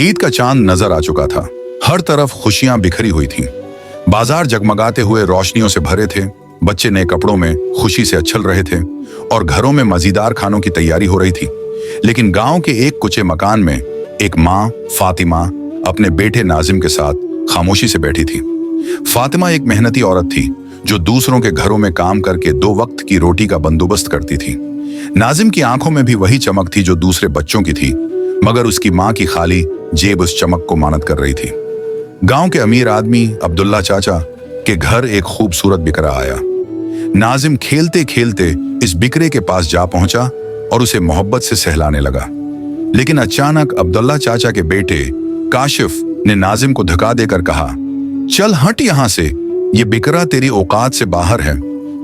ईद का चांद नजर आ चुका था। हर तरफ खुशियां बिखरी हुई थीं। बाजार जगमगाते हुए रोशनियों से भरे थे, बच्चे नए कपड़ों में खुशी से अच्छल रहे थे और घरों में मजेदार खानों की तैयारी हो रही थी। लेकिन गांव के एक कुचे मकान में एक माँ फातिमा अपने बेटे नाजिम के साथ खामोशी से बैठी थी। फातिमा एक मेहनती औरत थी जो दूसरों के घरों में काम करके 2 वक्त की रोटी का बंदोबस्त करती थी। नाजिम की आंखों में भी वही चमक थी जो दूसरे बच्चों की थी, मगर उसकी माँ की खाली जेब उस चमक को मानत कर रही थी। गांव के अमीर आदमी अब्दुल्ला चाचा के घर एक खूबसूरत बिकरा आया। नाजिम खेलते खेलते इस बिकरे के पास जा पहुंचा और उसे मोहब्बत से सहलाने लगा। लेकिन अचानक अब्दुल्ला चाचा के बेटे काशिफ ने नाजिम को धक्का देकर कहा, चल हट यहां से, ये बिकरा तेरी औकात से बाहर है।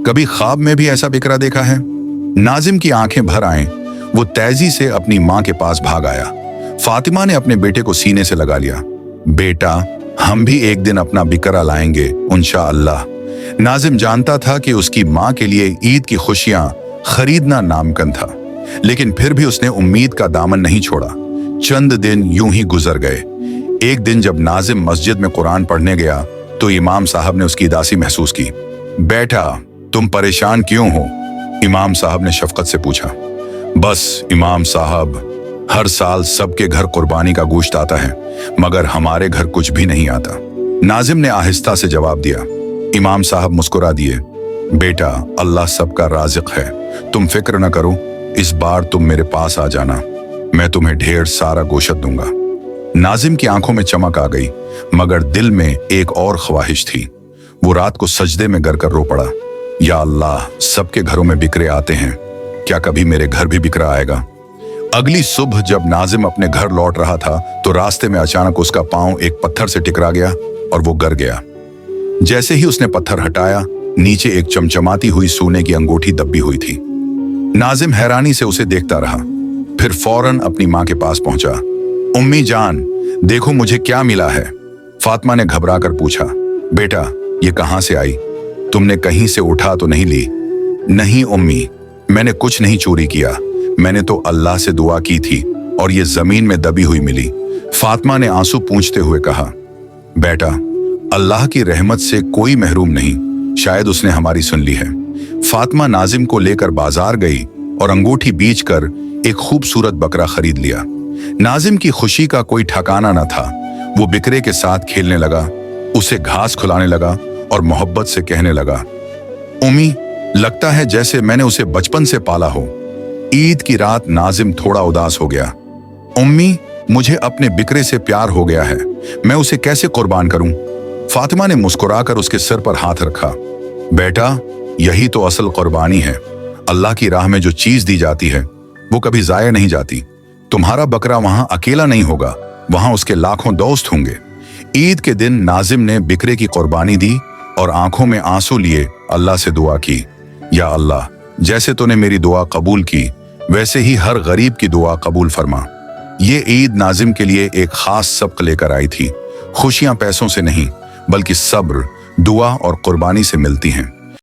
कभी ख्वाब में भी ऐसा बिकरा देखा है? नाजिम की आंखें भर आए। वो तेजी से अपनी माँ के पास भाग आया। फातिमा ने अपने बेटे को सीने से लगा लिया। बेटा, हम भी एक दिन अपना बिकरा लाएंगे इंशाअल्लाह। नाजिम जानता था कि उसकी माँ के लिए ईद की खुशियां खरीदना नामुमकिन था, लेकिन फिर भी उसने उम्मीद का दामन नहीं छोड़ा। चंद दिन यूं ही गुजर गए। एक दिन जब नाजिम मस्जिद में कुरान पढ़ने गया तो इमाम साहब ने उसकी उदासी महसूस की। बेटा, तुम परेशान क्यों हो? इमाम साहब ने शफकत से पूछा। बस इमाम साहब, हर साल सबके घर कुर्बानी का गोश्त आता है, मगर हमारे घर कुछ भी नहीं आता। नाजिम ने आहिस्ता से जवाब दिया। इमाम साहब मुस्कुरा दिए। बेटा, अल्लाह सबका राज़िक है, तुम फिक्र न करो। इस बार तुम मेरे पास आ जाना, मैं तुम्हें ढेर सारा गोश्त दूंगा। नाजिम की आंखों में चमक आ गई, मगर दिल में एक और ख्वाहिश थी। वो रात को सजदे में गर कर रो पड़ा। या अल्लाह, सबके घरों में बिकरे आते हैं, क्या कभी मेरे घर भी बिकरा आएगा? अगली सुबह जब नाजिम अपने घर लौट रहा था तो रास्ते में अचानक उसका पांव एक पत्थर से टकरा गया और वो गिर गया। जैसे ही उसने पत्थर हटाया, नीचे एक चमचमाती हुई सोने की अंगूठी दबी हुई थी। नाजिम हैरानी से उसे देखता रहा, फिर फौरन अपनी माँ के पास पहुंचा। उम्मी जान, देखो मुझे क्या मिला है। फातिमा ने घबरा कर पूछा। बेटा, ये कहां से आई? तुमने कहीं से उठा तो नहीं ली? नहीं उम्मी, मैंने कुछ नहीं चोरी किया, मैंने तो अल्लाह से दुआ की थी और ये जमीन में दबी हुई मिली। फातिमा ने आंसू पूंछते हुए कहा। बेटा, अल्लाह की रहमत से कोई महरूम नहीं, शायद उसने हमारी सुन ली है। फातिमा नाजिम को लेकर बाजार गई और अंगूठी बेचकर एक खूबसूरत बकरा खरीद लिया। नाजिम की खुशी का कोई ठिकाना न था। वो बिकरे के साथ खेलने लगा, उसे घास खिलाने लगा और मोहब्बत से कहने लगा, उम्मी, लगता है जैसे मैंने उसे बचपन से पाला हो। ईद की रात नाजिम थोड़ा उदास हो गया। उम्मी, मुझे अपने बिकरे से प्यार हो गया है, मैं उसे कैसे कुर्बान करूं? फातिमा ने मुस्कुराकर उसके सिर पर हाथ रखा। बेटा, यही तो असल कुर्बानी है। अल्लाह की राह में जो चीज दी जाती है वो कभी जाया नहीं जाती। तुम्हारा बकरा वहां अकेला नहीं होगा, वहां उसके लाखों दोस्त होंगे। ईद के दिन नाजिम ने बिकरे की कुर्बानी दी और आंखों में आंसू लिए अल्लाह से दुआ की। या अल्लाह, जैसे तूने मेरी दुआ कबूल की, वैसे ही हर गरीब की दुआ कबूल फरमा। ये ईद नाजिम के लिए एक खास सबक लेकर आई थी। खुशियां पैसों से नहीं, बल्कि सब्र, दुआ और कुर्बानी से मिलती हैं।